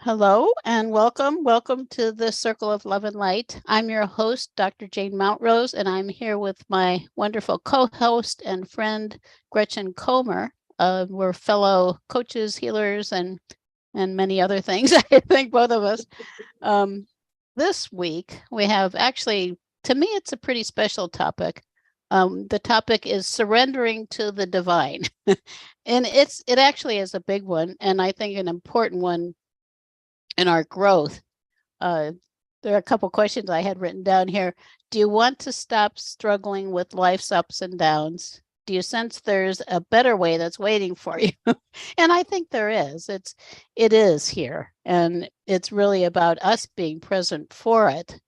Hello and welcome. Welcome to the Circle of Love and Light. I'm your host, Dr. Jane Mountrose, and I'm here with my wonderful co-host and friend, Gretchen Comer. We're fellow coaches, healers, and many other things, I think, both of us. This week, we have actually, to me, it's a pretty special topic. The topic is surrendering to the divine. And it actually is a big one, and I think an important one in our growth. There are a couple questions I had written down here. Do you want to stop struggling with life's ups and downs? Do you sense there's a better way that's waiting for you? And I think there is. It is here, and it's really about us being present for it,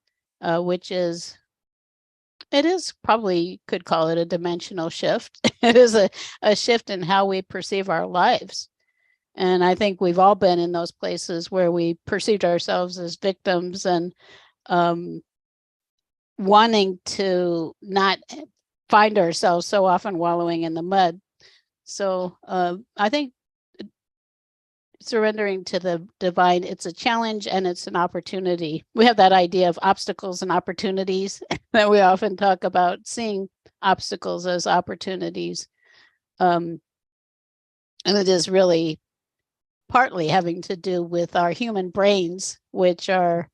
which is, it is probably, could call it a dimensional shift. It is a shift in how we perceive our lives. And I think we've all been in those places where we perceived ourselves as victims and wanting to not find ourselves so often wallowing in the mud. So I think surrendering to the divine, it's a challenge and it's an opportunity. We have that idea of obstacles and opportunities that we often talk about, seeing obstacles as opportunities. And it is really partly having to do with our human brains, which are,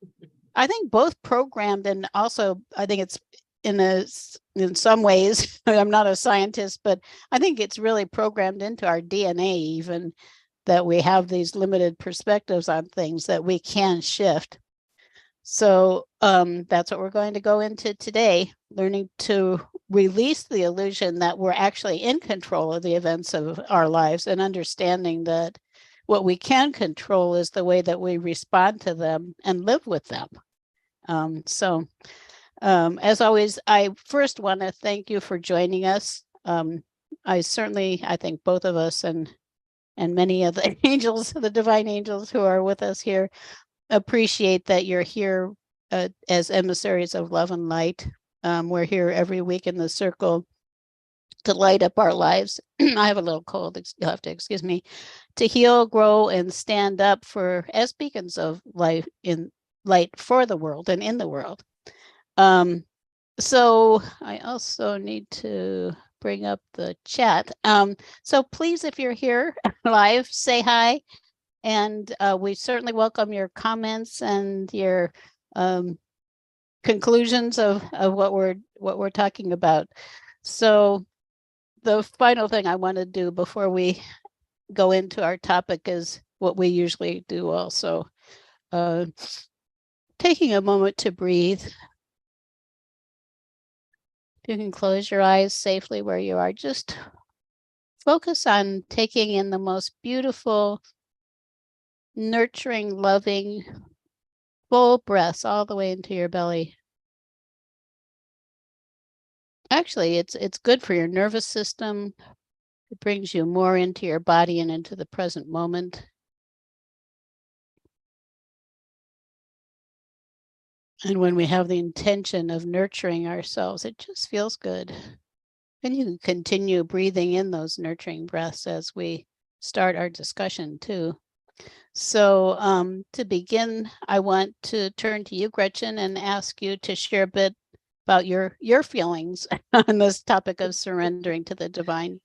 I think, both programmed, and also I think it's in some ways, I'm not a scientist, but I think it's really programmed into our DNA even, that we have these limited perspectives on things that we can shift. So that's what we're going to go into today, learning to release the illusion that we're actually in control of the events of our lives, and understanding that what we can control is the way that we respond to them and live with them. As always, I first want to thank you for joining us. I think both of us and many of the angels, the divine angels who are with us here, appreciate that you're here as emissaries of love and light. We're here every week in the circle to light up our lives. I have a little cold, you'll have to excuse me. To heal, grow, and stand up as beacons of light for the world and in the world. So I also need to bring up the chat. So please, if you're here live, say hi. And we certainly welcome your comments and your conclusions of what we're talking about. So the final thing I want to do before we go into our topic is what we usually do also. Taking a moment to breathe. If you can close your eyes safely where you are, just focus on taking in the most beautiful, nurturing, loving, full breaths all the way into your belly. Actually, it's good for your nervous system. It brings you more into your body and into the present moment. And when we have the intention of nurturing ourselves, it just feels good. And you can continue breathing in those nurturing breaths as we start our discussion too. So to begin, I want to turn to you, Gretchen, and ask you to share a bit about your feelings on this topic of surrendering to the divine.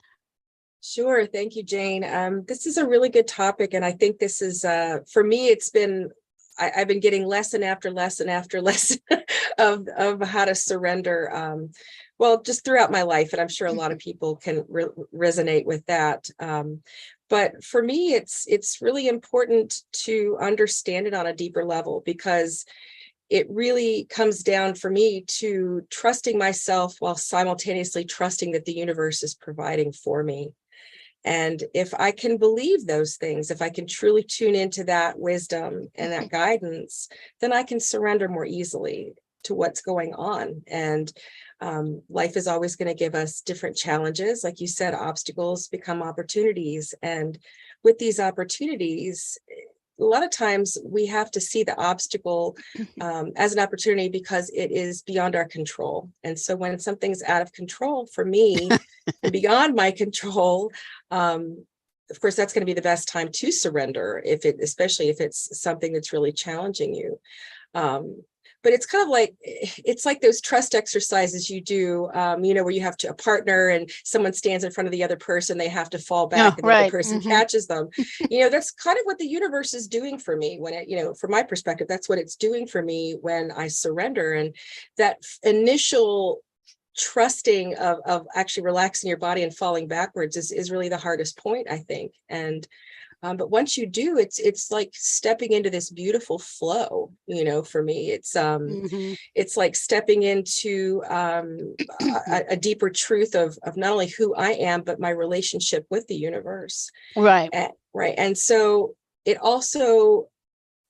Sure. Thank you, Jane. This is a really good topic. And I think this is, for me, I've been getting lesson after lesson after lesson of how to surrender. Well, just throughout my life. And I'm sure a lot of people can resonate with that. But for me, it's really important to understand it on a deeper level, because it really comes down for me to trusting myself while simultaneously trusting that the universe is providing for me. And if I can believe those things, if I can truly tune into that wisdom and that guidance, then I can surrender more easily to what's going on. And life is always going to give us different challenges. Like you said, obstacles become opportunities. And with these opportunities, a lot of times we have to see the obstacle as an opportunity because it is beyond our control. And so when something's out of control for me and beyond my control, of course, that's going to be the best time to surrender, especially if it's something that's really challenging you. But it's kind of like, it's like those trust exercises you do, where you have a partner and someone stands in front of the other person, they have to fall back and the other person catches them. That's kind of what the universe is doing for me when from my perspective, that's what it's doing for me when I surrender. And that initial trusting of actually relaxing your body and falling backwards is really the hardest point, I think. And but once you do, it's like stepping into this beautiful flow. For me, it's like stepping into a deeper truth of not only who I am, but my relationship with the universe. Right. Right. And so it also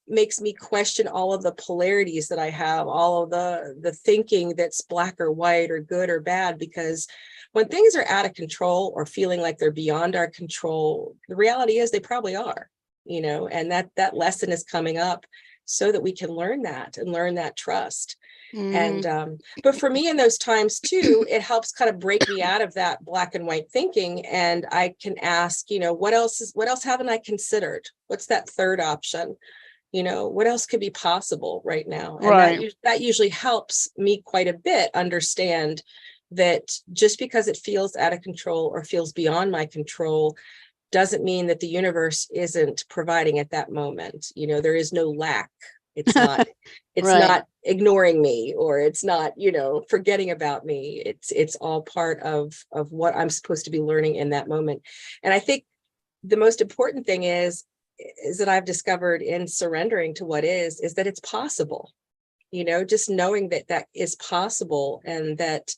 makes me question all of the polarities that I have, all of the thinking that's black or white or good or bad, because when things are out of control or feeling like they're beyond our control, the reality is they probably are, and that lesson is coming up so that we can learn that and learn that trust. And but for me in those times too, it helps kind of break me out of that black and white thinking. And I can ask, what else haven't I considered? What's that third option? What else could be possible right now? And that usually helps me quite a bit understand that just because it feels out of control or feels beyond my control doesn't mean that the universe isn't providing at that moment. There is no lack. It's not not ignoring me, or it's not, forgetting about me. It's all part of what I'm supposed to be learning in that moment. And I think the most important thing is that I've discovered in surrendering to what is that it's possible, just knowing that is possible, and that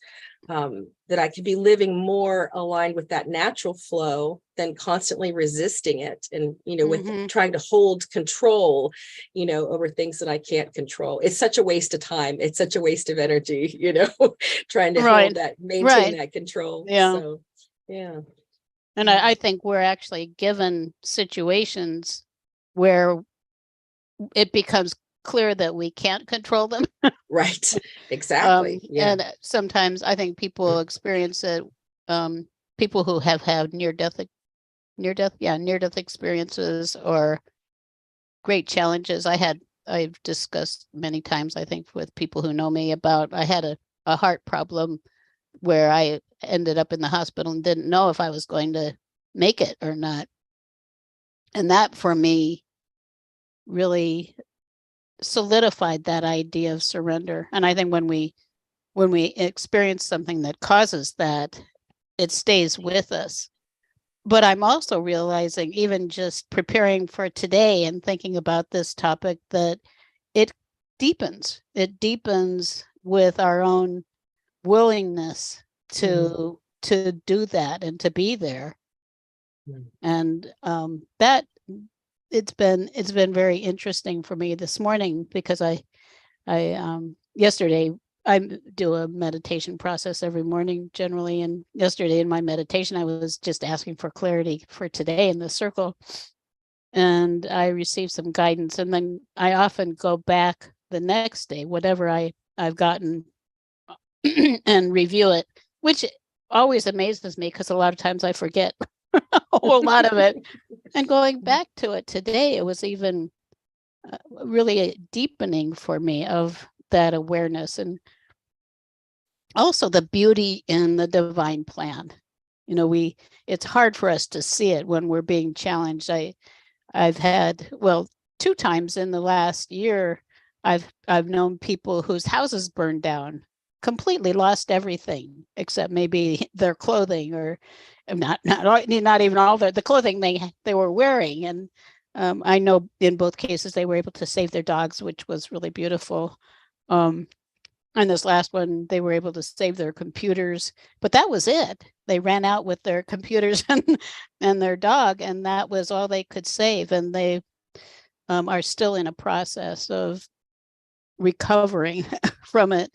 I could be living more aligned with that natural flow than constantly resisting it. And, with trying to hold control, over things that I can't control. It's such a waste of time. It's such a waste of energy, trying to hold that, maintain that control. Yeah. So, yeah. And I think we're actually given situations where it becomes clear that we can't control them. Right. Exactly. And sometimes I think people experience it. People who have had near-death experiences or great challenges. I've discussed many times, I think, with people who know me about, I had a heart problem where I ended up in the hospital and didn't know if I was going to make it or not. And that for me really solidified that idea of surrender. And I think when we experience something that causes that, it stays with us. But I'm also realizing, even just preparing for today and thinking about this topic, that it deepens with our own willingness to do that and to be there. And that it's been very interesting for me this morning, because I yesterday I do a meditation process every morning generally, and yesterday in my meditation I was just asking for clarity for today in the circle, and I received some guidance, and then I often go back the next day, whatever I've gotten, and review it, which always amazes me because a lot of times I forget a whole lot of it. And going back to it today, it was even really deepening for me of that awareness, and also the beauty in the divine plan. It's hard for us to see it when we're being challenged. I've had, 2 times in the last year, I've known people whose houses burned down, completely lost everything except maybe their clothing, or not even all the clothing they were wearing. And I know in both cases they were able to save their dogs, which was really beautiful. And this last one, they were able to save their computers, but that was it. They ran out with their computers and their dog, and that was all they could save. And they are still in a process of recovering from it.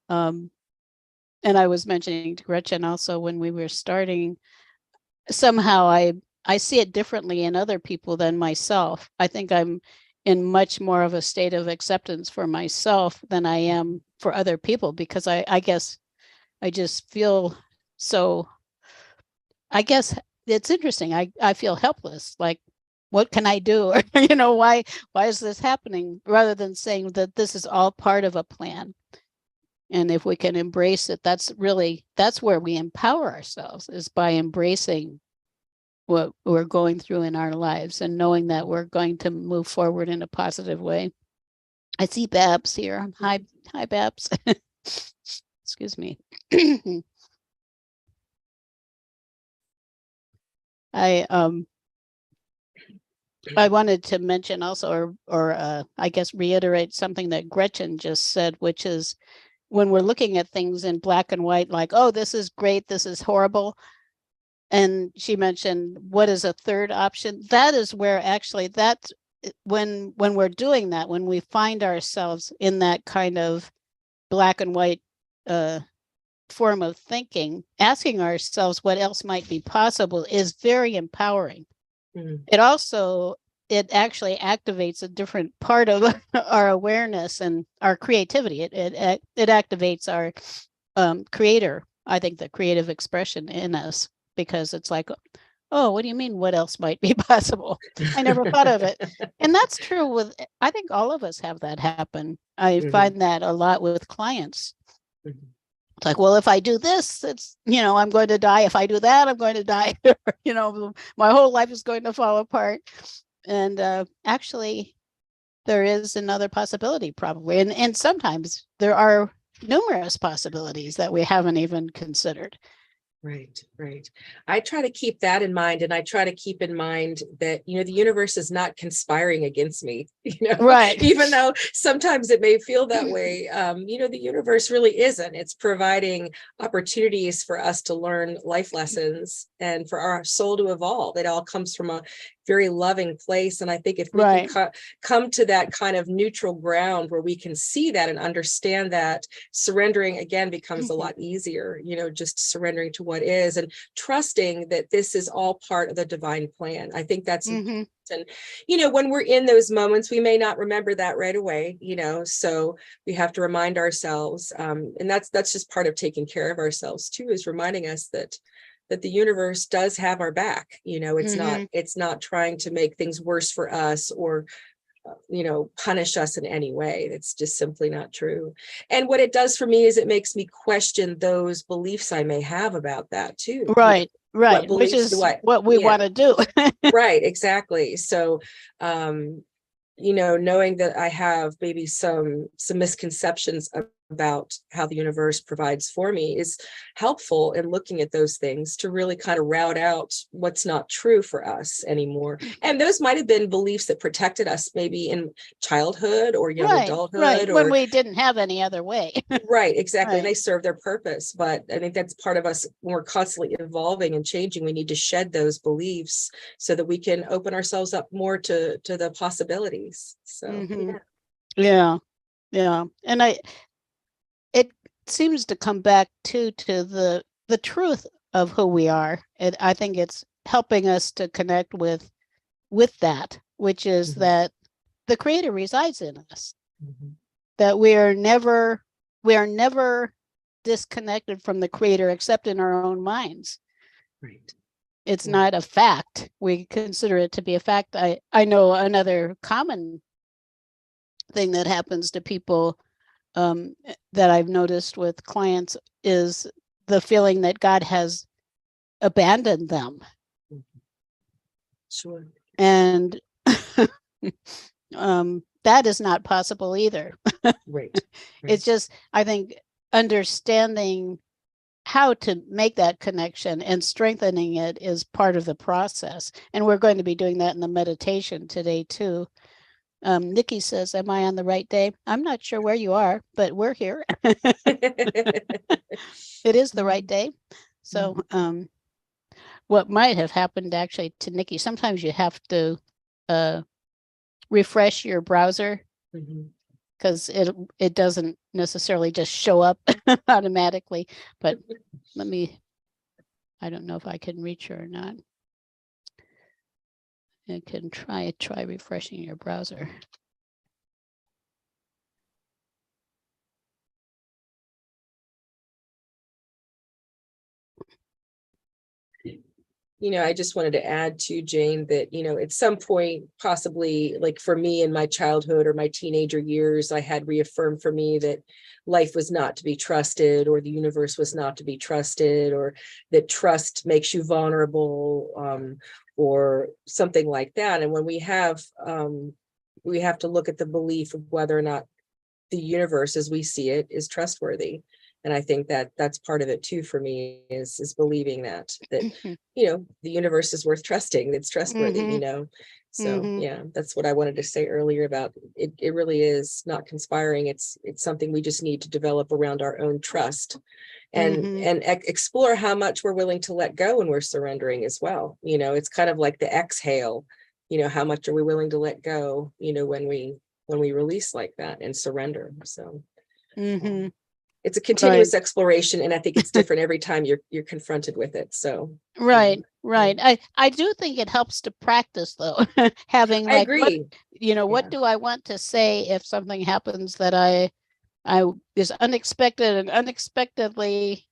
And I was mentioning to Gretchen also when we were starting, somehow I see it differently in other people than myself. I think I'm in much more of a state of acceptance for myself than I am for other people, because I guess I just feel so, I guess it's interesting. I feel helpless. Like, what can I do? Or, you know, why is this happening? Rather than saying that this is all part of a plan. And if we can embrace it, that's where we empower ourselves, is by embracing what we're going through in our lives and knowing that we're going to move forward in a positive way. I see Babs here. Hi, Babs. Excuse me. I wanted to mention also, or I guess reiterate something that Gretchen just said, which is when we're looking at things in black and white, like, oh, this is great, this is horrible. And she mentioned, what is a third option? That is where actually that's when we're doing that, when we find ourselves in that kind of black and white form of thinking, asking ourselves what else might be possible is very empowering. It actually activates a different part of our awareness and our creativity. It activates our creator, I think, the creative expression in us, because it's like, oh, what do you mean? What else might be possible? I never thought of it. And that's true with, I think all of us have that happen. I find that a lot with clients. It's like, well, if I do this, it's, you know, I'm going to die. If I do that, I'm going to die. You know, my whole life is going to fall apart. And actually, there is another possibility probably. And sometimes there are numerous possibilities that we haven't even considered. Right, right. I try to keep that in mind, and I try to keep in mind that, you know, the universe is not conspiring against me, you know, right. Even though sometimes it may feel that way, you know, the universe really isn't. It's providing opportunities for us to learn life lessons and for our soul to evolve. It all comes from a very loving place. And I think if we can come to that kind of neutral ground where we can see that and understand that, surrendering again becomes a lot easier, you know, just surrendering to what is and trusting that this is all part of the divine plan. I think that's important. And, you know, when we're in those moments, we may not remember that right away, you know, so we have to remind ourselves. And that's just part of taking care of ourselves too, is reminding us that the universe does have our back. You know, it's not trying to make things worse for us or, you know, punish us in any way. It's just simply not true. And what it does for me is it makes me question those beliefs I may have about that too. Right, you know, right. Which is what we want to do. Right, exactly. So, you know, knowing that I have maybe some misconceptions about how the universe provides for me is helpful in looking at those things to really kind of route out what's not true for us anymore. And those might have been beliefs that protected us maybe in childhood or young adulthood. Right, when we didn't have any other way. Right, exactly. And they serve their purpose. But I think that's part of us when we're constantly evolving and changing. We need to shed those beliefs so that we can open ourselves up more to the possibilities. So yeah. And it seems to come back to the truth of who we are. And I think it's helping us to connect with that, which is that the creator resides in us. That we are never disconnected from the creator except in our own minds. Right. It's not a fact. We consider it to be a fact. I know another common thing that happens to people that I've noticed with clients is the feeling that God has abandoned them. Sure. And that is not possible either. Right. It's just, I think, understanding how to make that connection and strengthening it is part of the process. And we're going to be doing that in the meditation today too. Nikki says, am I on the right day? I'm not sure where you are, but we're here. It is the right day. So what might have happened actually to Nikki, sometimes you have to refresh your browser because it doesn't necessarily just show up automatically. But I don't know if I can reach her or not. I can try refreshing your browser. I just wanted to add to Jane that, at some point, possibly like for me in my childhood or my teenager years, I had reaffirmed for me that life was not to be trusted, or the universe was not to be trusted, or that trust makes you vulnerable, or something like that. And when we have to look at the belief of whether or not the universe as we see it is trustworthy. And I think that that's part of it too for me, is believing that Mhm. the universe is worth trusting, it's trustworthy. Mhm. So Mhm. yeah, that's what I wanted to say earlier about it. It really is not conspiring. It's something we just need to develop around our own trust, and Mhm. explore how much we're willing to let go when we're surrendering as well. It's kind of like the exhale. How much are we willing to let go, when we release like that and surrender. So Mhm. it's a Right. continuous exploration, and I think it's different every time you're confronted with it. So Right. yeah, Right. I do think it helps to practice though. Having I like agree. what Yeah, do I want to say if something happens that I is unexpected and unexpectedly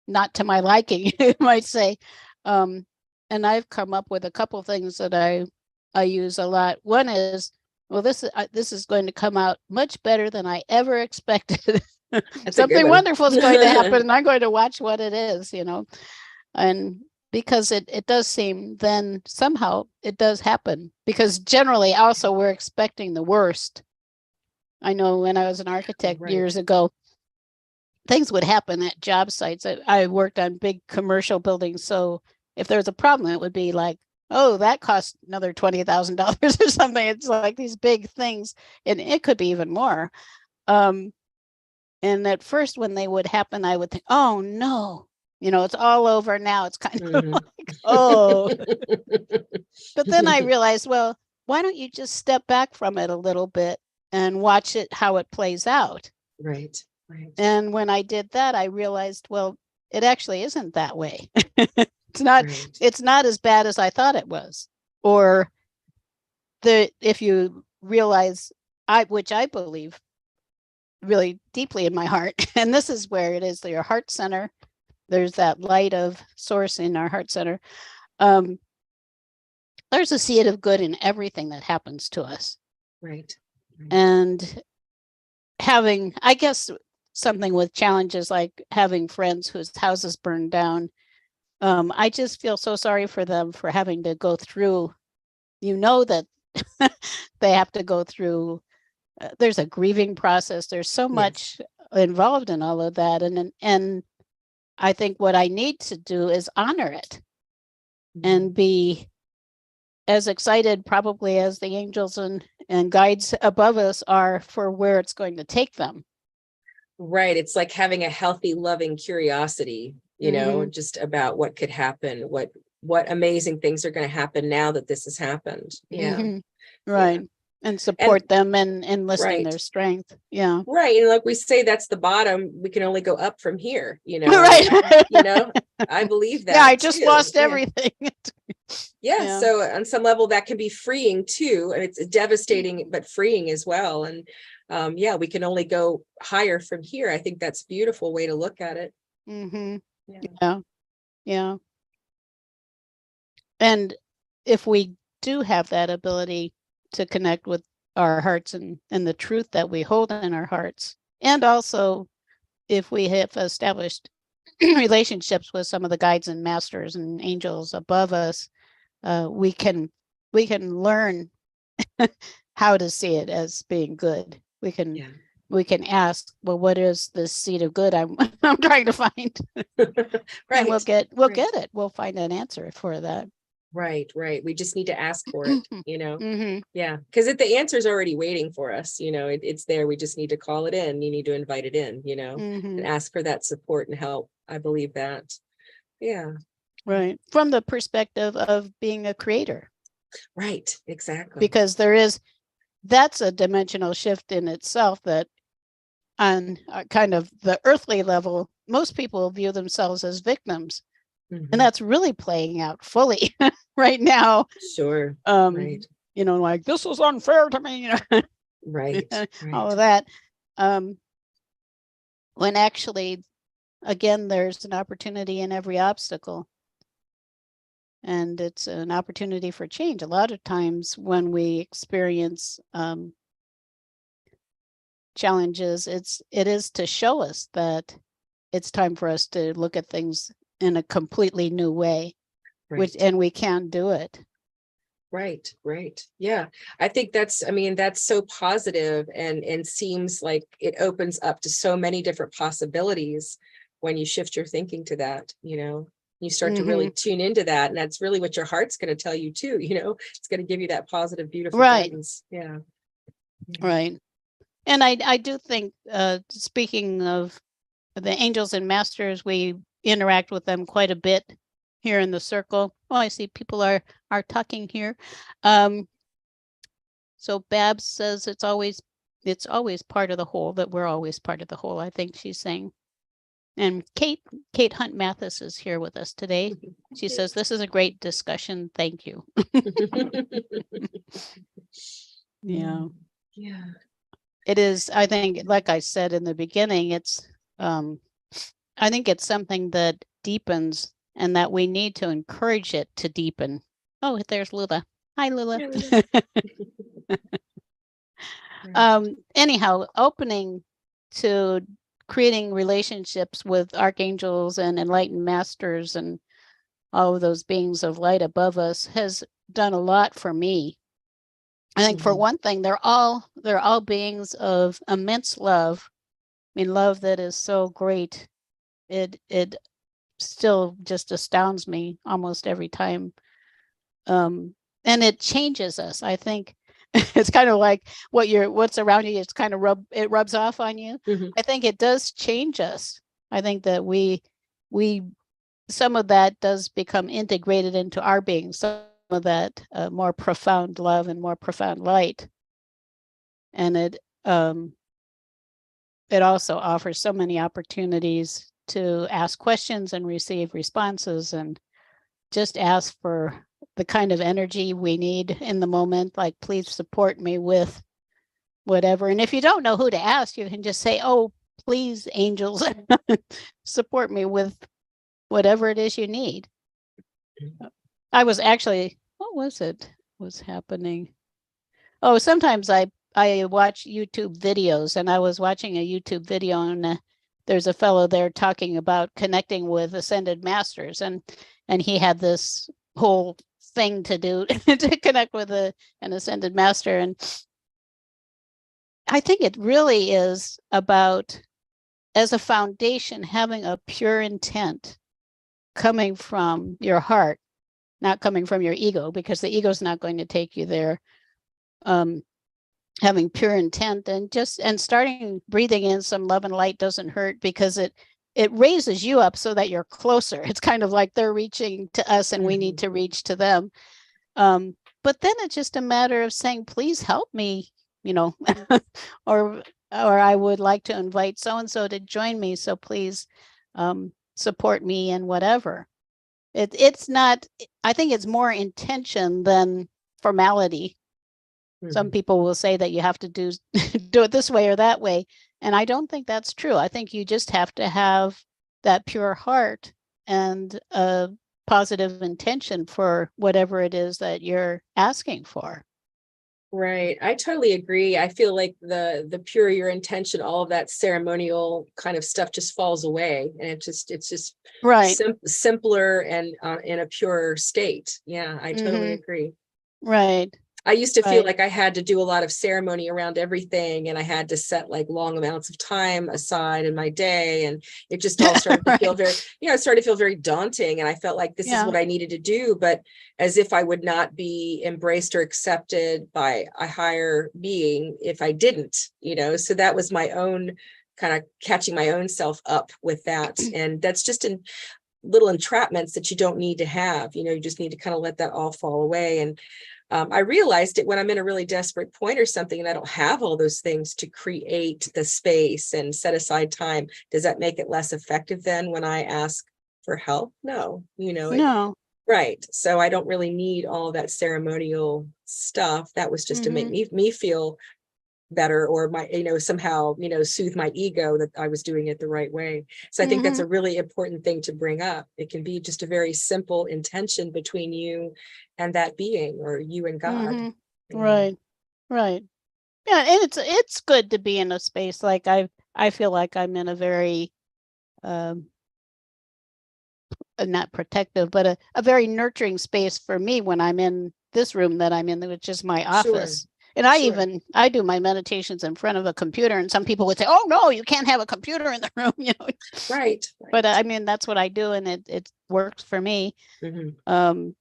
not to my liking, you might say. Um, and I've come up with a couple things that I use a lot. One is, well, this is going to come out much better than I ever expected. that's a good Something one. wonderful is going to happen, and I'm going to watch what it is, and because it does seem then somehow it does happen, because generally also we're expecting the worst. I know when I was an architect Right. years ago, things would happen at job sites. I worked on big commercial buildings, so if there's a problem, it would be like, oh, that cost another $20,000 or something. It's like these big things, and it could be even more. Um, and at first, when they would happen, I would think, oh no, it's all over now. It's kind of Mhm. like, oh. But then I realized, well, why don't you just step back from it a little bit and watch it how it plays out? Right. Right. And when I did that, I realized, well, it actually isn't that way. it's not Right. it's not as bad as I thought it was. Or if you realize, which I believe really deeply in my heart, and this is where it is, your heart center. There's that light of source in our heart center. Um, there's a seed of good in everything that happens to us. Right. Right. And having, I guess, something with challenges like having friends whose houses burned down, I just feel so sorry for them for having to go through, that they have to go through, there's a grieving process. There's so Yes. much involved in all of that. And I think what I need to do is honor it and Mhm. be as excited probably as the angels and guides above us are for where it's going to take them. Right. It's like having a healthy, loving curiosity, Mm-hmm. just about what could happen, what amazing things are going to happen now that this has happened. Yeah. Mm-hmm. Yeah. Right. And And support them and enlisting right. their strength. Yeah. Right. And like we say, that's the bottom. We can only go up from here, and Right. I believe Yeah, I that just too. lost Yeah. everything. Yeah. Yeah. So on some level that can be freeing too. And it's devastating, but freeing as well. And yeah, we can only go higher from here. I think that's a beautiful way to look at it. Mm-hmm. Yeah. Yeah. Yeah. And if we do have that ability to connect with our hearts and the truth that we hold in our hearts, and also if we have established relationships with some of the guides and masters and angels above us, we can learn how to see it as being good. Yeah. We can ask, well, what is this seed of good I'm trying to find? And Right. we'll Right. get it. We'll find an answer for that. Right. Right. We just need to ask for it. Mm-hmm. Yeah. Because the answer is already waiting for us. It's there. We just need to call it in. You need to invite it in, Mm-hmm. and ask for that support and help. I believe that. Yeah. Right. From the perspective of being a creator, Right. Exactly. because that's a dimensional shift in itself, that on kind of the earthly level, most people view themselves as victims. And Mhm. that's really playing out fully right now. Sure. Um, Right. like, this was unfair to me, Right. all Right. of that. Um, when actually, again, there's an opportunity in every obstacle. and it's an opportunity for change. A lot of times when we experience challenges, it is to show us that it's time for us to look at things in a completely new way, Right. and we can do it. Right. Yeah. I think that's so positive, and seems like it opens up to so many different possibilities when you shift your thinking to that, you start to really tune into that. And that's really what your heart's going to tell you too, it's going to give you that positive, beautiful Right. guidance. Yeah. Right. And I do think, speaking of the angels and masters, we interact with them quite a bit here in the circle. Oh, I see people are talking here. So Babs says it's always part of the whole, that we're always part of the whole, I think she's saying. And Kate Hunt Mathis is here with us today. She says, this is a great discussion. Thank you. Yeah. Yeah. It is, I think, like I said in the beginning, it's I think it's something that deepens, and that we need to encourage it to deepen. Oh, there's Lula. Hi, Lula. Anyhow, opening to creating relationships with archangels and enlightened masters and all of those beings of light above us has done a lot for me. I think for one thing, they're all beings of immense love. I mean, love that is so great. It still just astounds me almost every time. And it changes us. I think it's kind of like what's around you. It's kind of rubs off on you. I think it does change us. I think that we some of that does become integrated into our being. Some of that more profound love and more profound light. And it also offers so many opportunities to ask questions and receive responses, and just ask for the kind of energy we need in the moment. Like, please support me with whatever. And if you don't know who to ask, you can just say, oh, please, angels, support me with whatever it is you need. I was actually, what was happening? Oh, sometimes I watch YouTube videos, and I was watching a YouTube video, and there's a fellow there talking about connecting with ascended masters, and he had this whole thing to do to connect with an ascended master. And I think it really is about, as a foundation, having a pure intent coming from your heart, not coming from your ego, because the ego is not going to take you there. Having pure intent, and starting breathing in some love and light doesn't hurt, because it raises you up so that you're closer. It's kind of like they're reaching to us and we need to reach to them. But then it's just a matter of saying, please help me, or I would like to invite so-and-so to join me. So please support me in whatever. It's not, I think it's more intention than formality. Some people will say that you have to do it this way or that way. And I don't think that's true. I think you just have to have that pure heart and a positive intention for whatever it is that you're asking for. Right. I totally agree. I feel like the pure your intention, all of that ceremonial kind of stuff just falls away, and it's just right. Simpler and in a pure state. Yeah, I totally agree. Right. I used to feel like I had to do a lot of ceremony around everything, and I had to set like long amounts of time aside in my day, and it just all started to feel very, it started to feel very daunting, and I felt like this is what I needed to do, but as if I would not be embraced or accepted by a higher being if I didn't, so that was my own kind of catching my own self up with that. And that's just in little entrapments that you don't need to have, you just need to kind of let that all fall away. And I realized it when I'm in a really desperate point or something, and I don't have all those things to create the space and set aside time. Does that make it less effective then when I ask for help? No, no. Right. So I don't really need all that ceremonial stuff. That was just to make me feel better, or my, somehow, soothe my ego that I was doing it the right way. So I think that's a really important thing to bring up. It can be just a very simple intention between you and that being, or you and God. Right. Right. Yeah, and it's good to be in a space like I feel like I'm in a very not protective, but a very nurturing space for me when I'm in this room that I'm in, which is my office. Sure. And I do my meditations in front of a computer, and some people would say, "Oh no, you can't have a computer in the room," Right. But I mean, that's what I do, and it works for me. And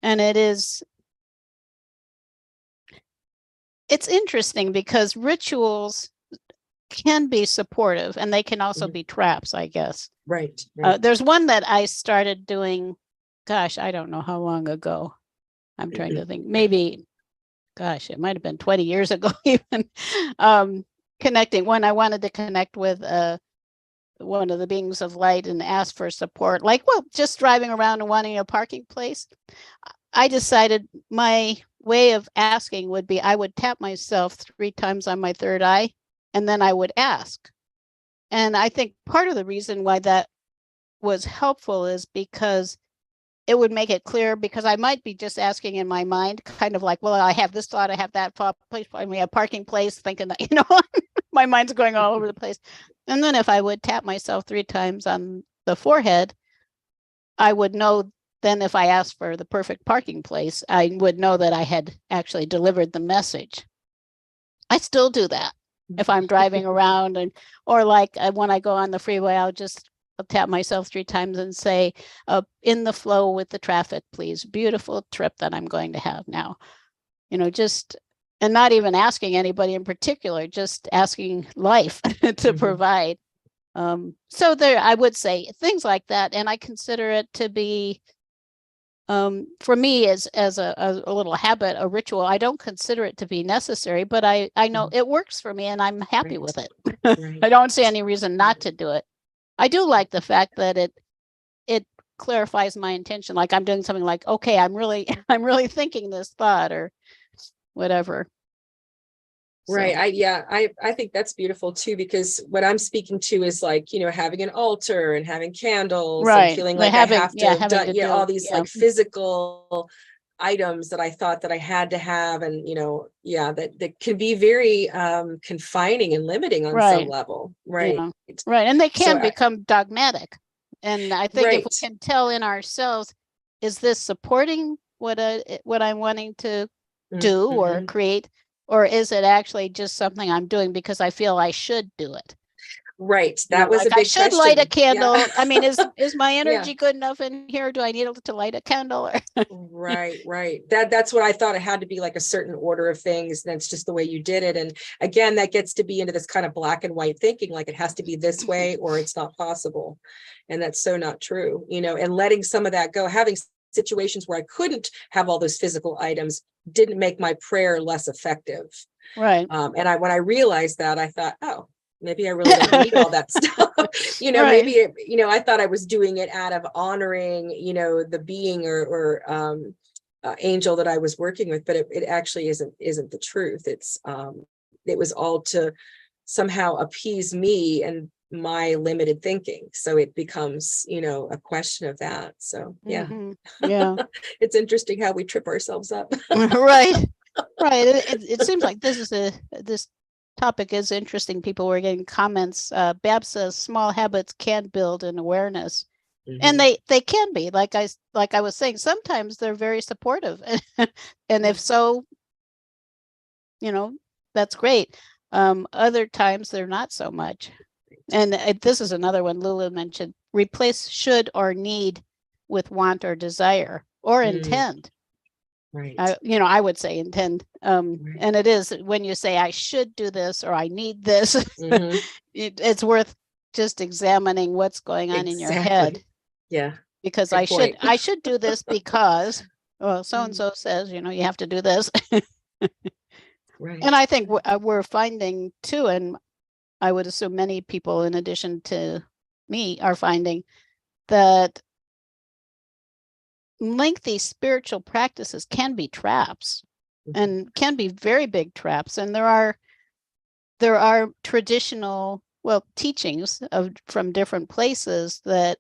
it's interesting because rituals can be supportive, and they can also be traps, I guess. Right. There's one that I started doing, gosh, I don't know how long ago. I'm trying to think, maybe, gosh, it might have been 20 years ago even, connecting when I wanted to connect with one of the beings of light and ask for support, like, well, just driving around and wanting a parking place. I decided my way of asking would be I would tap myself 3 times on my third eye, and then I would ask. And I think part of the reason why that was helpful is because it would make it clear, because I might be just asking in my mind, kind of like, well, I have this thought, I have that thought, please find me a parking place, thinking that, my mind's going all over the place. And then if I would tap myself 3 times on the forehead, I would know then if I asked for the perfect parking place, I would know that I had actually delivered the message. I still do that if I'm driving around, or like when I go on the freeway, I'll tap myself 3 times and say, in the flow with the traffic, please. Beautiful trip that I'm going to have now. And not even asking anybody in particular, just asking life to provide. So there, I would say things like that. And I consider it to be, for me, as a little habit, a ritual. I don't consider it to be necessary, but I know it works for me, and I'm happy with it. I don't see any reason not to do it. I do like the fact that it clarifies my intention. Like I'm doing something like, okay, I'm really thinking this thought or whatever. Right. I think that's beautiful too, because what I'm speaking to is like, having an altar and having candles, right, and feeling like I have to have done all these like physical items that I thought that I had to have. And, that can be very confining and limiting on some level. Right. Right. And they can become dogmatic. And I think if we can tell in ourselves, is this supporting what I'm wanting to do or create? Or is it actually just something I'm doing because I feel I should do it? Right. That was a big question. I should light a candle. Yeah. I mean, is my energy good enough in here? Do I need to light a candle? Right. That's what I thought. It had to be like a certain order of things. And that's just the way you did it. And again, that gets to be into this kind of black and white thinking, like it has to be this way or it's not possible. And that's so not true, and letting some of that go, having situations where I couldn't have all those physical items didn't make my prayer less effective. Right. And when I realized that, I thought, oh, maybe I really don't need all that stuff. Maybe, I thought I was doing it out of honoring, the being or angel that I was working with, but it actually isn't the truth. It was all to somehow appease me and my limited thinking. So it becomes, a question of that. So yeah. It's interesting how we trip ourselves up. Right. It seems like this topic is interesting. People were getting comments. Bab says small habits can build an awareness. And they can be, like I was saying, sometimes they're very supportive. And if so, that's great. Other times they're not so much. And this is another one Lulu mentioned: replace should or need with want or desire or intend. Right. I would say intend. And it is when you say I should do this or I need this, it's worth just examining what's going on in your head. Yeah. Because I should do this because, well, so-and-so says, you have to do this. Right. And I think we're finding too, and I would assume many people, in addition to me, are finding that lengthy spiritual practices can be traps. and can be very big traps. And there are traditional, well, teachings from different places that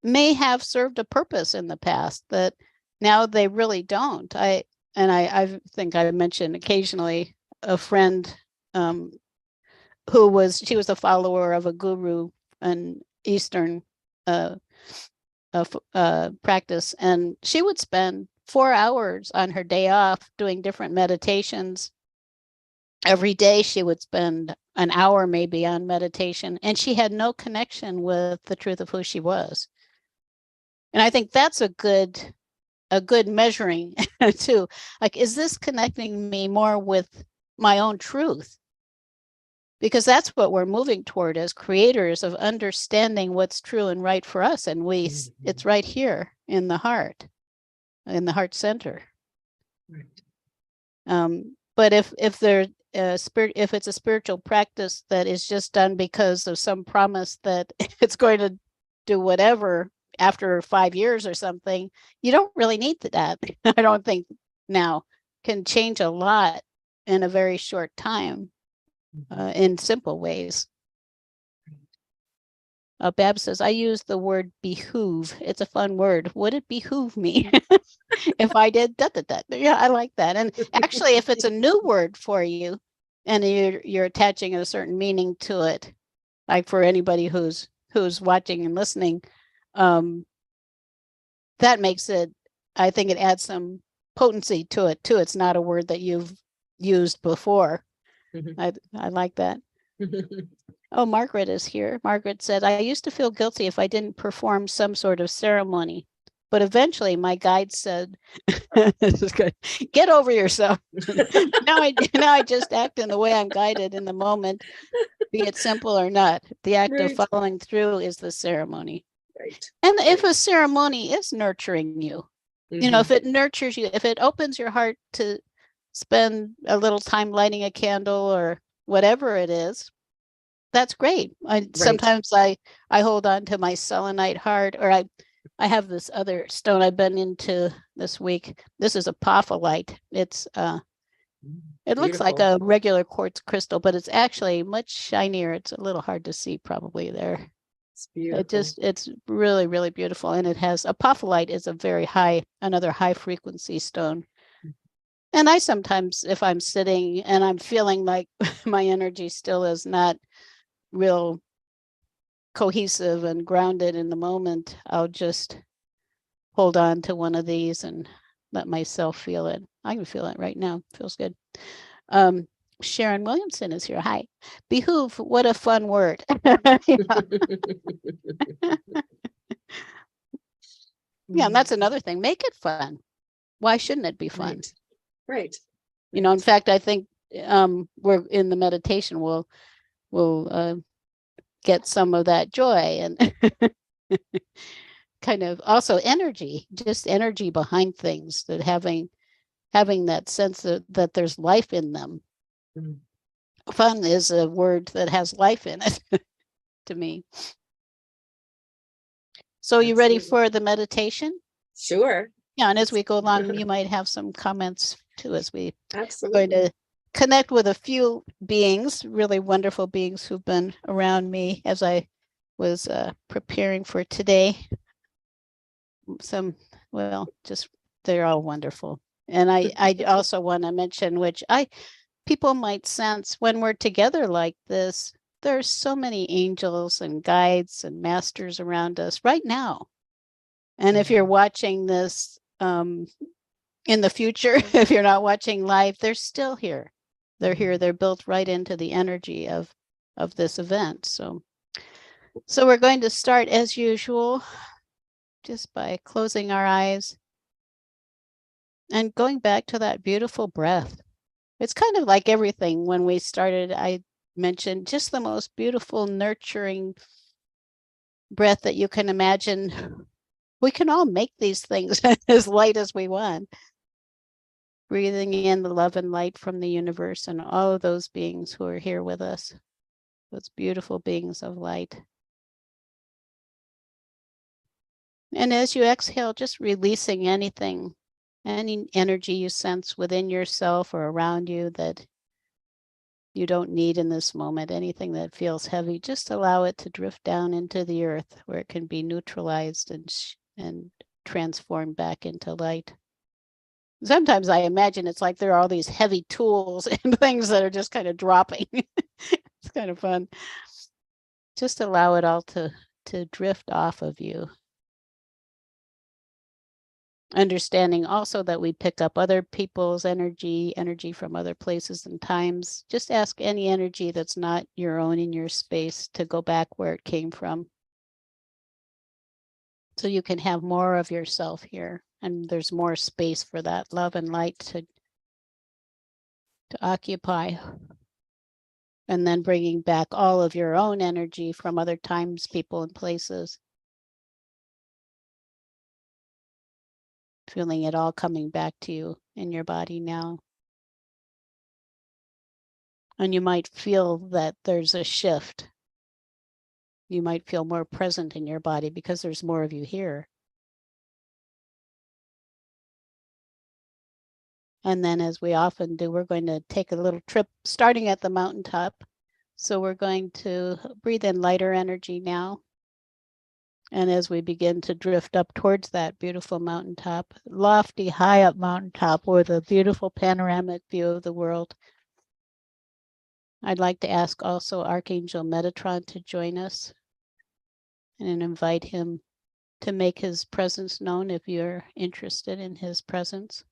may have served a purpose in the past that now they really don't. I think I mentioned occasionally a friend she was a follower of a guru, an Eastern practice, and she would spend 4 hours on her day off doing different meditations. Every day she would spend an hour maybe on meditation, and she had no connection with the truth of who she was. And I think that's a good measuring too. Like, is this connecting me more with my own truth? Because that's what we're moving toward as creators, of understanding what's true and right for us. And it's right here in the heart center. Right. But if it's a spiritual practice that is just done because of some promise that it's going to do whatever after 5 years or something, you don't really need that. I don't think now can change a lot in a very short time, in simple ways. Bab says, I use the word behoove. It's a fun word. Would it behoove me if I did that? Yeah, I like that. And actually, if it's a new word for you and you're attaching a certain meaning to it, like for anybody who's watching and listening, that makes it, I think it adds some potency to it too. It's not a word that you've used before. I like that. Oh, Margaret is here. Margaret said, I used to feel guilty if I didn't perform some sort of ceremony, but eventually my guide said, this is good, get over yourself. now I just act in the way I'm guided in the moment, be it simple or not. The act of following through is the ceremony. Right. And if a ceremony is nurturing you, you know, if it nurtures you, if it opens your heart to spend a little time lighting a candle or whatever it is, that's great. Sometimes I hold on to my selenite heart, or I have this other stone I've been into this week. This is apophyllite. It looks like a regular quartz crystal, but it's actually much shinier. It's a little hard to see probably there. It's beautiful. It's really, really beautiful. And it has, apophyllite is another high frequency stone. And I sometimes, if I'm sitting and I'm feeling like my energy still is not real cohesive and grounded in the moment, I'll just hold on to one of these and let myself feel it. I can feel it right now. It feels good. Sharon Williamson is here. Hi. Behoove, what a fun word. Yeah, and that's another thing. Make it fun. Why shouldn't it be fun? Right. You know, in fact, I think we're in the meditation, we'll get some of that joy and kind of also energy, just energy behind things, that having that sense that there's life in them. Fun is a word that has life in it to me. So you ready for the meditation? Sure. Yeah, and as we go along, you might have some comments too, as we going to connect with a few beings, really wonderful beings who've been around me as I was preparing for today. They're all wonderful. And I also want to mention, which people might sense when we're together like this, there's so many angels and guides and masters around us right now. And if you're watching this in the future, if you're not watching live, they're still here. They're here. They're built right into the energy of this event. So we're going to start as usual, just by closing our eyes and going back to that beautiful breath. It's kind of like everything. When we started, I mentioned just the most beautiful, nurturing breath that you can imagine. We can all make these things as light as we want. Breathing in the love and light from the universe and all of those beings who are here with us, those beautiful beings of light. And as you exhale, just releasing anything Any energy you sense within yourself or around you that you don't need in this moment, anything that feels heavy, just allow it to drift down into the earth where it can be neutralized and transformed back into light. Sometimes I imagine it's like there are all these heavy tools and things that are just kind of dropping. It's kind of fun. Just allow it all to drift off of you. Understanding also that we pick up other people's energy from other places and times. Just ask any energy that's not your own in your space to go back where it came from. So you can have more of yourself here, and there's more space for that love and light to occupy. And then bringing back all of your own energy from other times, people, and places. Feeling it all coming back to you in your body now. And you might feel that there's a shift. You might feel more present in your body because there's more of you here. And then, as we often do, we're going to take a little trip starting at the mountaintop. So we're going to breathe in lighter energy now. And as we begin to drift up towards that beautiful mountaintop, lofty, high up mountaintop with a beautiful panoramic view of the world, I'd like to ask also Archangel Metatron to join us and invite him to make his presence known if you're interested in his presence.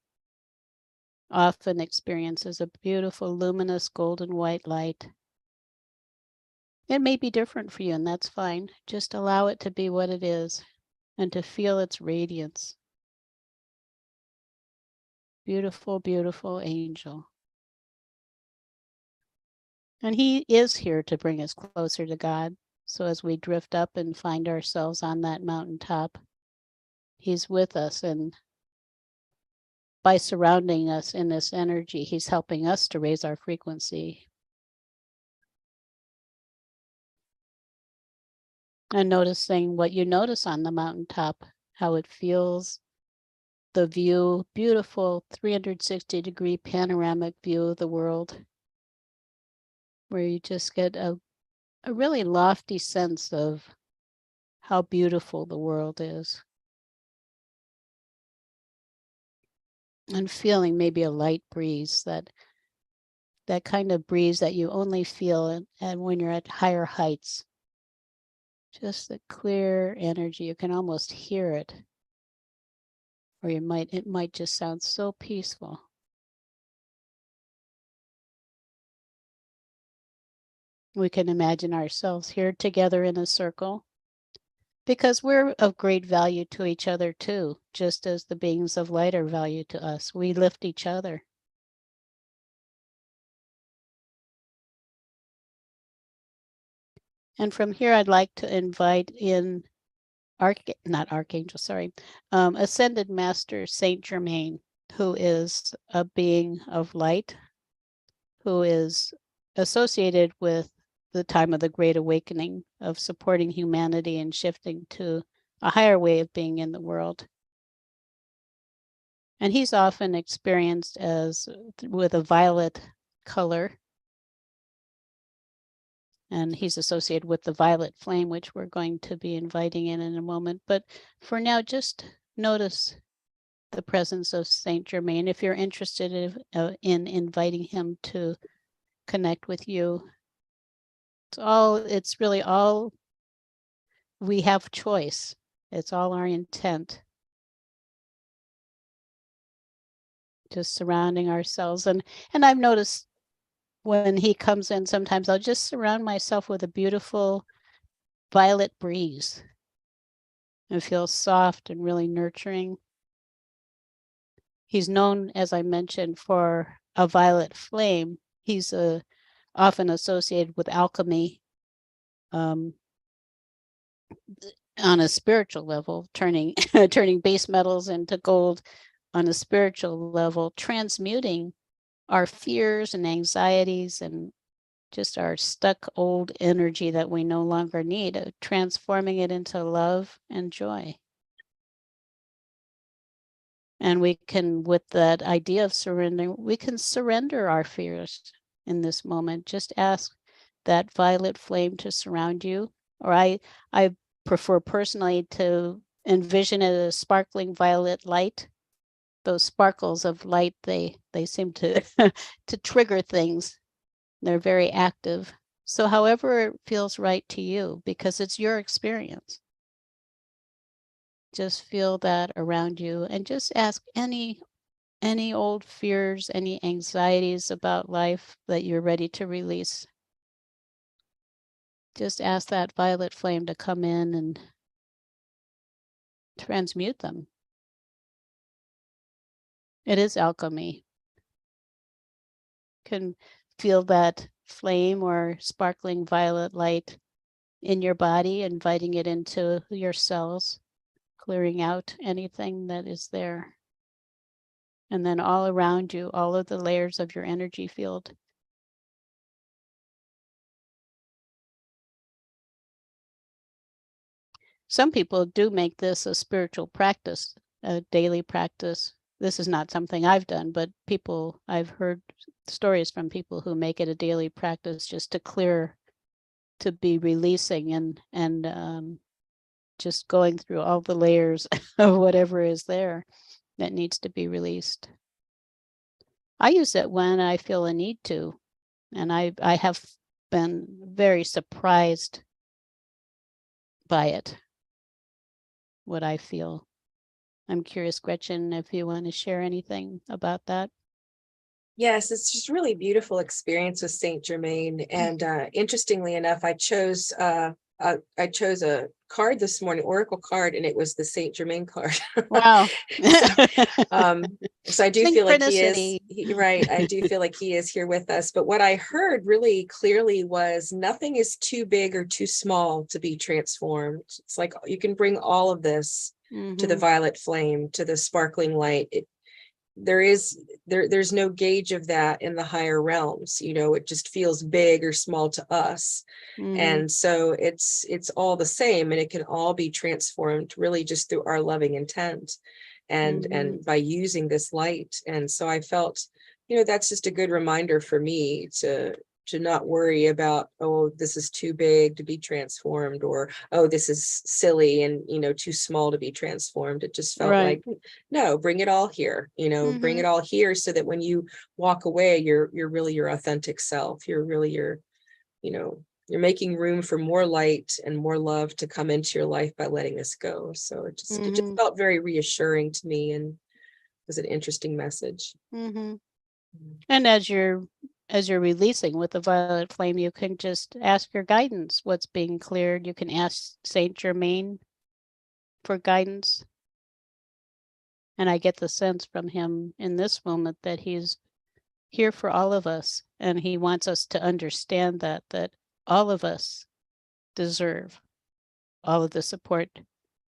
Often experiences a beautiful, luminous, golden white light. It may be different for you, and that's fine. Just allow it to be what it is and to feel its radiance. Beautiful, beautiful angel. And he is here to bring us closer to God. So as we drift up and find ourselves on that mountaintop, he's with us, and by surrounding us in this energy, he's helping us to raise our frequency. And noticing what you notice on the mountaintop, how it feels, the view, beautiful 360-degree panoramic view of the world, where you just get a really lofty sense of how beautiful the world is. And feeling maybe a light breeze, that kind of breeze that you only feel and when you're at higher heights. Just the clear energy, you can almost hear it. Or it might just sound so peaceful. We can imagine ourselves here together in a circle, because we're of great value to each other too, just as the beings of light are value to us. We lift each other. And from here, I'd like to invite in Ascended Master Saint Germain, who is a being of light, who is associated with the time of the Great Awakening, of supporting humanity and shifting to a higher way of being in the world. And he's often experienced as with a violet color. And he's associated with the violet flame, which we're going to be inviting in a moment. But for now, just notice the presence of Saint Germain. If you're interested in inviting him to connect with you, it's really all, we have choice. It's all our intent. Just surrounding ourselves. And I've noticed when he comes in, sometimes I'll just surround myself with a beautiful violet breeze. It feels soft and really nurturing. He's known, as I mentioned, for a violet flame. He's often associated with alchemy on a spiritual level, turning base metals into gold on a spiritual level, transmuting our fears and anxieties and just our stuck old energy that we no longer need, transforming it into love and joy. And we can, with that idea of surrendering, we can surrender our fears in this moment. Just ask that violet flame to surround you. Or I prefer personally to envision it as sparkling violet light. Those sparkles of light, they seem to to trigger things. They're very active. So however it feels right to you, because it's your experience. Just feel that around you and just ask any old fears, any anxieties about life that you're ready to release. Just ask that violet flame to come in and transmute them. It is alchemy. You can feel that flame or sparkling violet light in your body, inviting it into your cells, clearing out anything that is there. And then all around you, all of the layers of your energy field. Some people do make this a spiritual practice, a daily practice. This is not something I've done, but I've heard stories from people who make it a daily practice just to clear, to be releasing and just going through all the layers of whatever is there that needs to be released. I use it when I feel a need to, and I have been very surprised by it, what I feel. I'm curious, Gretchen, if you want to share anything about that. Yes, it's just really beautiful experience with Saint Germain. And interestingly enough, I chose a card this morning, Oracle card, and it was the Saint Germain card. Wow. So I do feel like Synchronicity. I do feel like he is here with us. But what I heard really clearly was nothing is too big or too small to be transformed. It's like you can bring all of this to the violet flame, to the sparkling light. There's no gauge of that in the higher realms. It just feels big or small to us. And so it's all the same, and it can all be transformed really just through our loving intent and by using this light. And so I felt, that's just a good reminder for me to not worry about, oh, this is too big to be transformed, or, oh, this is silly and, too small to be transformed. It just felt like, no, bring it all here, bring it all here, so that when you walk away, you're really your authentic self. You're really you're making room for more light and more love to come into your life by letting this go. So it just felt very reassuring to me, and was an interesting message. And as you're releasing with the violet flame, you can just ask your guidance what's being cleared. You can ask Saint Germain for guidance. And I get the sense from him in this moment that he's here for all of us, and he wants us to understand that all of us deserve all of the support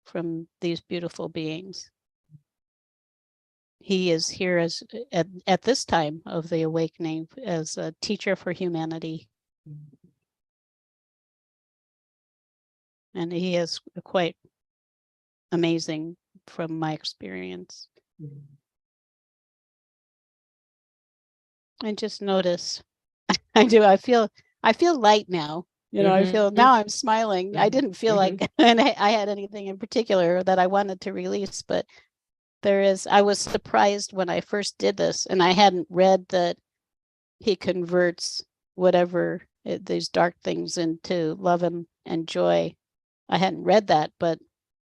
from these beautiful beings. He is here as at this time of the awakening as a teacher for humanity. And he is quite amazing from my experience. And just notice, I feel light now. I feel now I'm smiling. I didn't feel like I had anything in particular that I wanted to release, but I was surprised when I first did this, and I hadn't read that he converts whatever these dark things into love and joy. I hadn't read that, but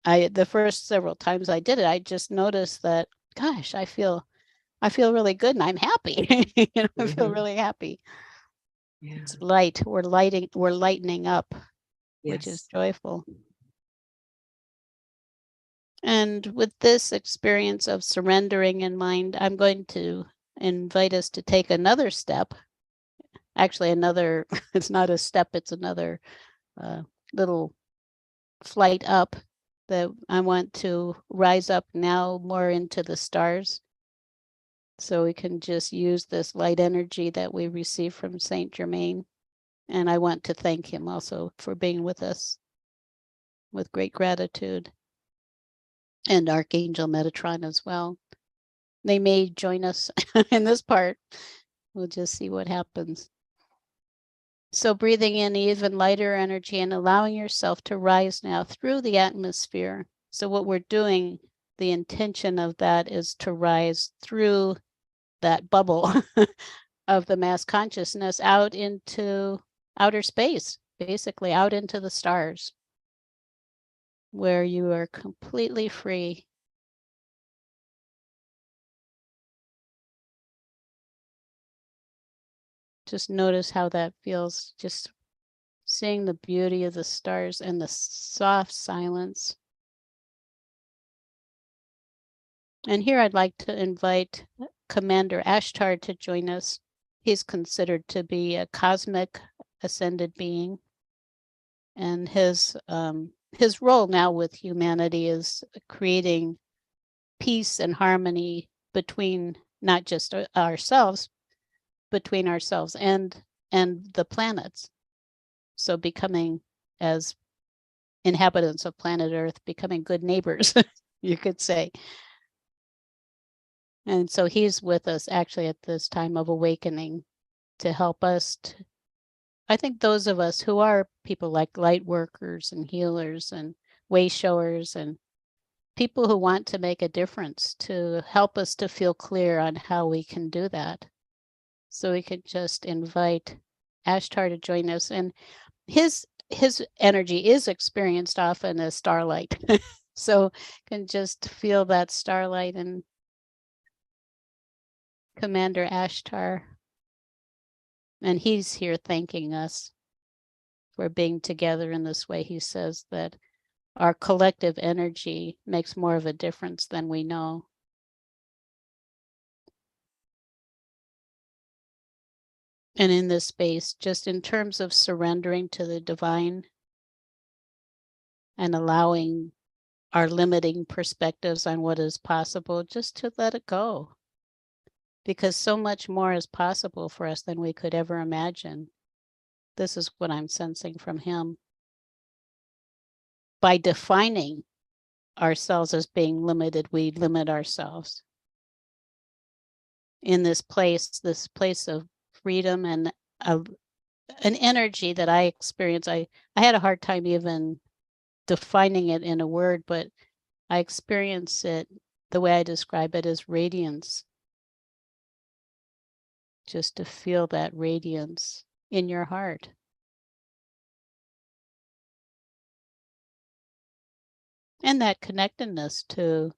the first several times I did it, I just noticed that, gosh, I feel really good, and I'm happy. I feel really happy. Yeah. It's light. We're lightening up, which is joyful. And with this experience of surrendering in mind, I'm going to invite us to take another step. Actually, it's not a step, it's another little flight up, that I want to rise up now more into the stars. So we can just use this light energy that we receive from Saint Germain. And I want to thank him also for being with us with great gratitude. And Archangel Metatron as well. They may join us in this part. We'll just see what happens. So breathing in even lighter energy and allowing yourself to rise now through the atmosphere. So what we're doing, the intention of that is to rise through that bubble of the mass consciousness out into outer space, basically out into the stars, where you are completely free. Just notice how that feels, just seeing the beauty of the stars and the soft silence. And here I'd like to invite Commander Ashtar to join us. He's considered to be a cosmic ascended being. And his role now with humanity is creating peace and harmony between not just ourselves, between ourselves and the planets. So becoming, as inhabitants of planet Earth, becoming good neighbors, you could say. And so he's with us actually at this time of awakening to help us I think those of us who are people like light workers and healers and way showers and people who want to make a difference, to help us to feel clear on how we can do that. So we could just invite Ashtar to join us, and his energy is experienced often as starlight. So can just feel that starlight. And Commander Ashtar, and he's here thanking us for being together in this way. He says that our collective energy makes more of a difference than we know. And in this space, just in terms of surrendering to the divine and allowing our limiting perspectives on what is possible, just to let it go. Because so much more is possible for us than we could ever imagine. This is what I'm sensing from him. By defining ourselves as being limited, we limit ourselves. In this place of freedom and an energy that I experience, I had a hard time even defining it in a word, but I experience it, the way I describe it, as radiance. Just to feel that radiance in your heart. And that connectedness to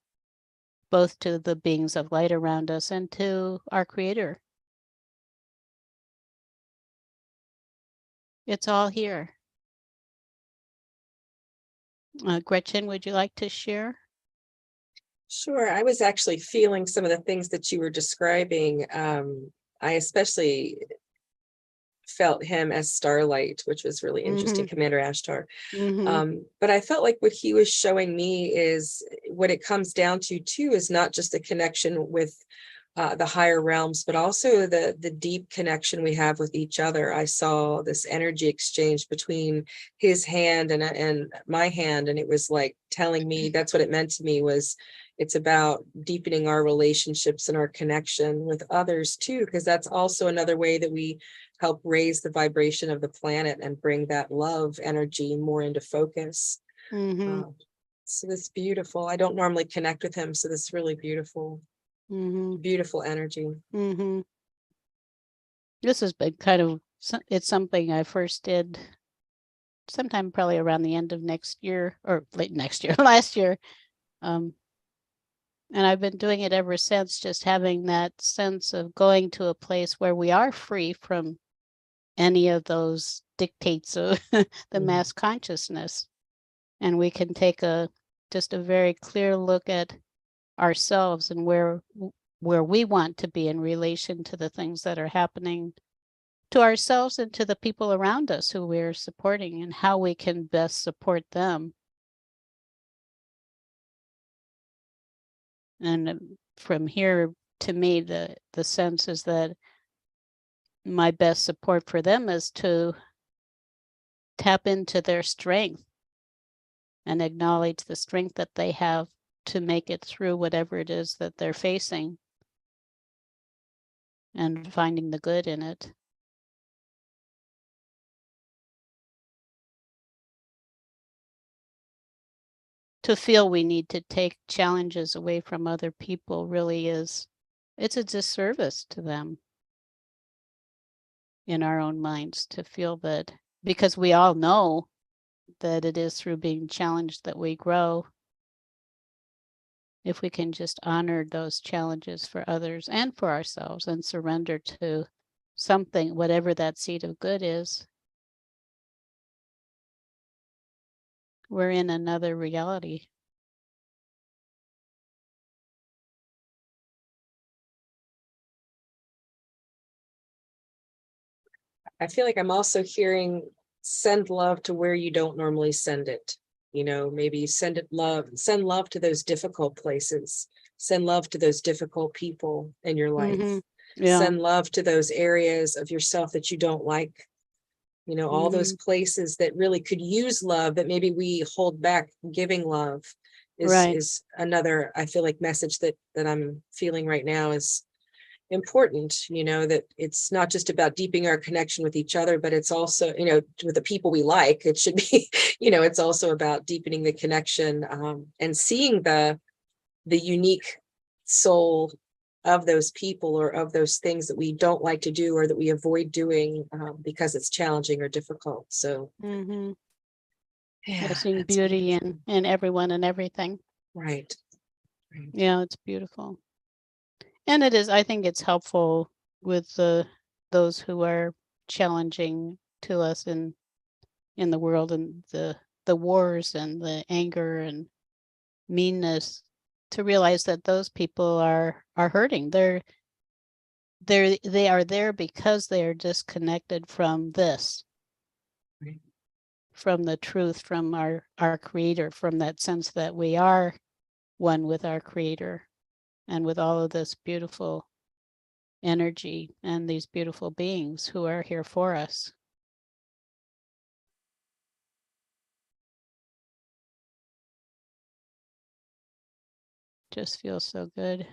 both to the beings of light around us and to our Creator. It's all here. Gretchen, would you like to share? Sure. I was actually feeling some of the things that you were describing. I especially felt him as starlight, which was really interesting, Commander Ashtar. But I felt like what he was showing me is what it comes down to too, is not just a connection with the higher realms, but also the deep connection we have with each other. I saw this energy exchange between his hand and my hand, and it was like telling me, that's what it meant to me, was it's about deepening our relationships and our connection with others too, because that's also another way that we help raise the vibration of the planet and bring that love energy more into focus. So that's beautiful. I don't normally connect with him, so this is really beautiful. Beautiful energy. This has been kind of, it's something I first did sometime probably around the end of next year, or late next year, last year. And I've been doing it ever since, just having that sense of going to a place where we are free from any of those dictates of the mass consciousness. And we can take just a very clear look at ourselves and where we want to be in relation to the things that are happening to ourselves and to the people around us who we're supporting, and how we can best support them. And from here, to me, the sense is that my best support for them is to tap into their strength and acknowledge the strength that they have to make it through whatever it is that they're facing. and finding the good in it. To feel we need to take challenges away from other people really is, it's a disservice to them in our own minds to feel that, because we all know that it is through being challenged that we grow. If we can just honor those challenges for others and for ourselves and surrender to something, whatever that seed of good is, we're in another reality. I feel like I'm also hearing send love to where you don't normally send it. You know, maybe send love to those difficult places, send love to those difficult people in your life. Mm-hmm. Yeah. Send love to those areas of yourself that you don't like. You know, all those places that really could use love that maybe we hold back giving love is another, I feel like, message that I'm feeling right now is important. You know, that it's not just about deepening our connection with each other, but it's also, you know, with the people we like. It should be, you know, it's also about deepening the connection, and seeing the unique soul of those people or of those things that we don't like to do or that we avoid doing, because it's challenging or difficult. So yeah, seeing beauty in everyone and everything. Right. Yeah, it's beautiful. And it is, I think it's helpful with those who are challenging to us in the world, and the wars and the anger and meanness, to realize that those people are hurting. They are there because they are disconnected from this, from the truth, from our creator, from that sense that we are one with our creator and with all of this beautiful energy and these beautiful beings who are here for us. Just feels so good.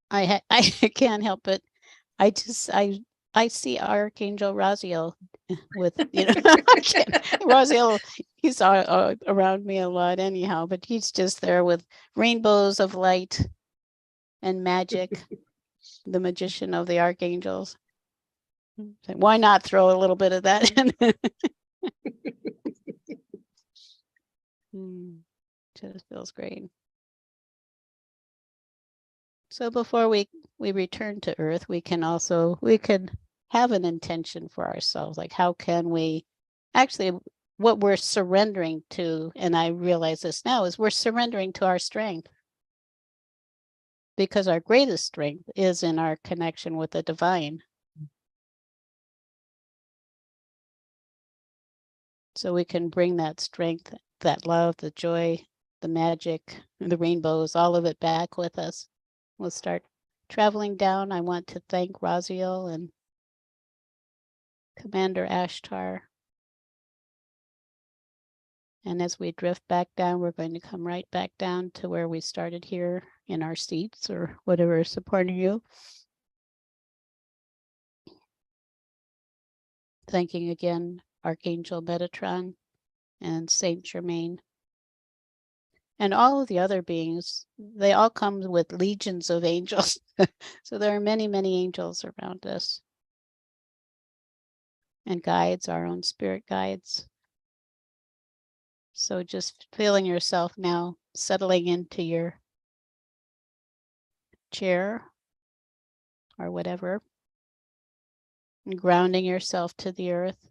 I can't help it. I see Archangel Raziel with, you know, Raziel, he's around me a lot anyhow, but he's just there with rainbows of light and magic, the magician of the archangels. Why not throw a little bit of that in? Just feels great. So before we return to Earth, we can have an intention for ourselves. Like, how can we actually, what we're surrendering to, and I realize this now, is we're surrendering to our strength. Because our greatest strength is in our connection with the divine. So we can bring that strength, that love, the joy, the magic, the rainbows, all of it back with us. We'll start traveling down. I want to thank Raziel and Commander Ashtar. And as we drift back down, we're going to come right back down to where we started here in our seats or whatever is supporting you. Thanking again Archangel Metatron and Saint Germain. And all of the other beings, they all come with legions of angels. So there are many, many angels around us. And guides, our own spirit guides. So just feeling yourself now settling into your chair or whatever, and grounding yourself to the earth,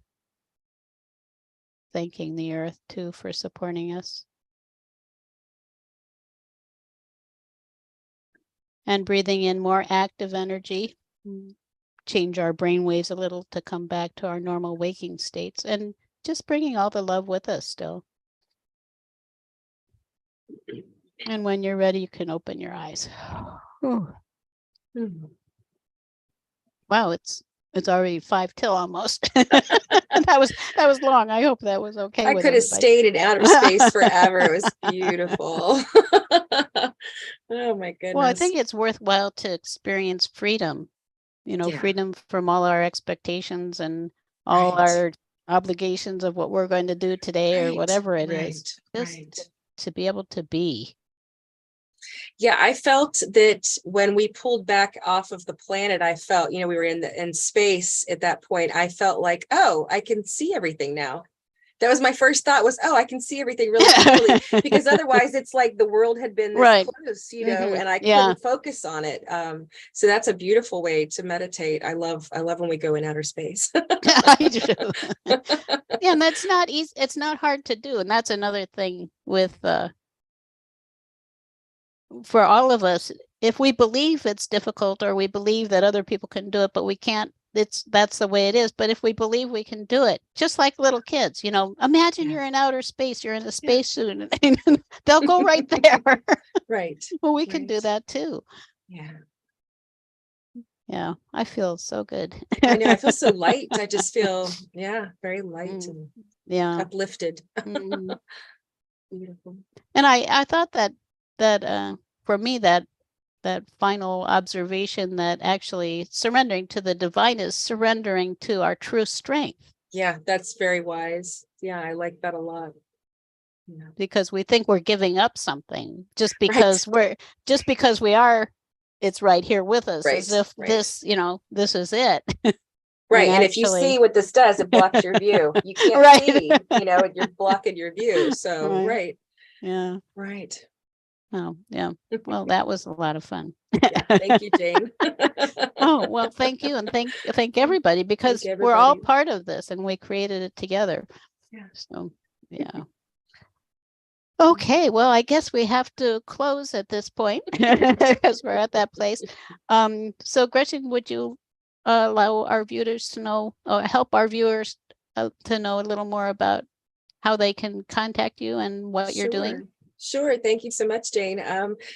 thanking the earth too for supporting us. And breathing in more active energy, change our brain waves a little to come back to our normal waking states, and just bringing all the love with us still. And when you're ready, you can open your eyes. Wow, it's already 5 till almost. that was long. I hope that was okay. I could have stayed in outer space forever. It was beautiful. Oh my goodness. Well, I think it's worthwhile to experience freedom, Yeah. freedom from all our expectations and all Right. our obligations of what we're going to do today or Right. whatever it is. Right. Just Right. to be able to be. Yeah, I felt that when we pulled back off of the planet, I felt, we were in space at that point. I felt like, oh, I can see everything now. That was my first thought was, oh, I can see everything really clearly, because otherwise it's like the world had been this Right. close, Mhm. and I Yeah. couldn't focus on it. So that's a beautiful way to meditate. I love when we go in outer space. I do. Yeah, and that's not easy. It's not hard to do. And that's another thing with for all of us, if we believe it's difficult or we believe that other people can do it, but we can't, that's the way it is. But if we believe we can do it, just like little kids, imagine you're in outer space, you're in a spacesuit, and they'll go right there. Right. Well, we can do that too. Yeah. Yeah, I feel so good. I know. I feel so light. I just feel, very light and uplifted. Beautiful. And I thought that for me that final observation that actually surrendering to the divine is surrendering to our true strength. Yeah, that's very wise. Yeah, I like that a lot. Yeah. Because we think we're giving up something just because we are, it's right here with us, as if this, this is it. Right. And if you see what this does, it blocks your view. You can't see, you're blocking your view. So, right. Yeah. Right. Oh, yeah. Well, that was a lot of fun. Yeah. Thank you, Jane. Oh, well, thank you. And thank everybody, because we're all part of this and we created it together. Yeah. So, yeah. Okay, well, I guess we have to close at this point because we're at that place. So Gretchen, would you allow our viewers to know, or help our viewers to know a little more about how they can contact you and what you're doing? Sure. Thank you so much, Jane.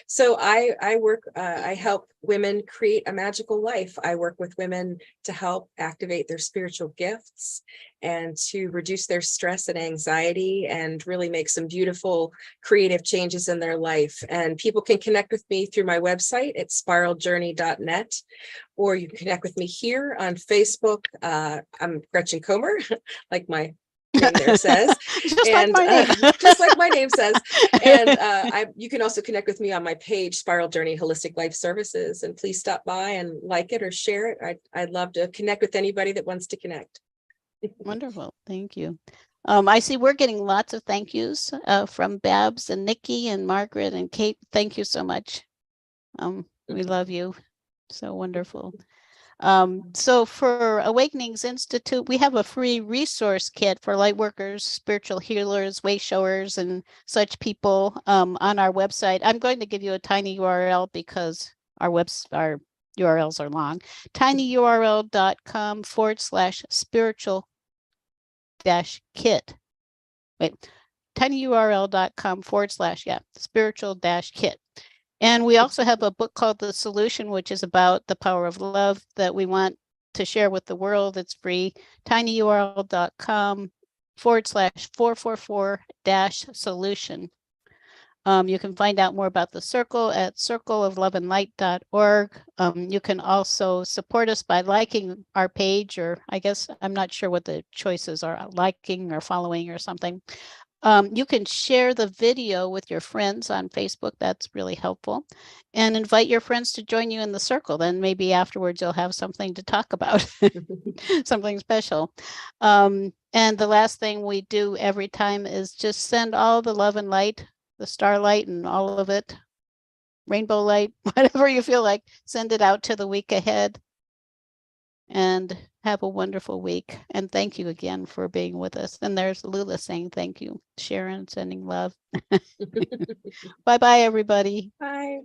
So I work, I help women create a magical life. I work with women to help activate their spiritual gifts and to reduce their stress and anxiety and really make some beautiful creative changes in their life. And people can connect with me through my website at spiraljourney.net, or you can connect with me here on Facebook. I'm Gretchen Comer, like my name there says, just like my name. Just like my name says. And you can also connect with me on my page, Spiral Journey Holistic Life Services, and please stop by and like it or share it. I'd love to connect with anybody that wants to connect. Wonderful. Thank you. I see we're getting lots of thank yous from Babs and Nikki and Margaret and Kate. Thank you so much. We love you. So wonderful. So for Awakenings Institute, we have a free resource kit for light workers, spiritual healers, way showers, and such people on our website. I'm going to give you a tiny URL because our URLs are long. tinyurl.com/spiritual-kit. Wait, tinyurl.com/spiritual-kit. And we also have a book called The Solution, which is about the power of love that we want to share with the world. It's free. tinyurl.com/444-solution. You can find out more about the circle at circleofloveandlight.org. You can also support us by liking our page, or I guess I'm not sure what the choices are, liking or following or something. You can share the video with your friends on Facebook. That's really helpful. And invite your friends to join you in the circle. Then maybe afterwards you'll have something to talk about, something special. And the last thing we do every time is just send all the love and light, the starlight and all of it, rainbow light, whatever you feel like, send it out to the week ahead. And have a wonderful week. And thank you again for being with us. And there's Lula saying thank you. Sharon sending love. Bye-bye, everybody. Bye.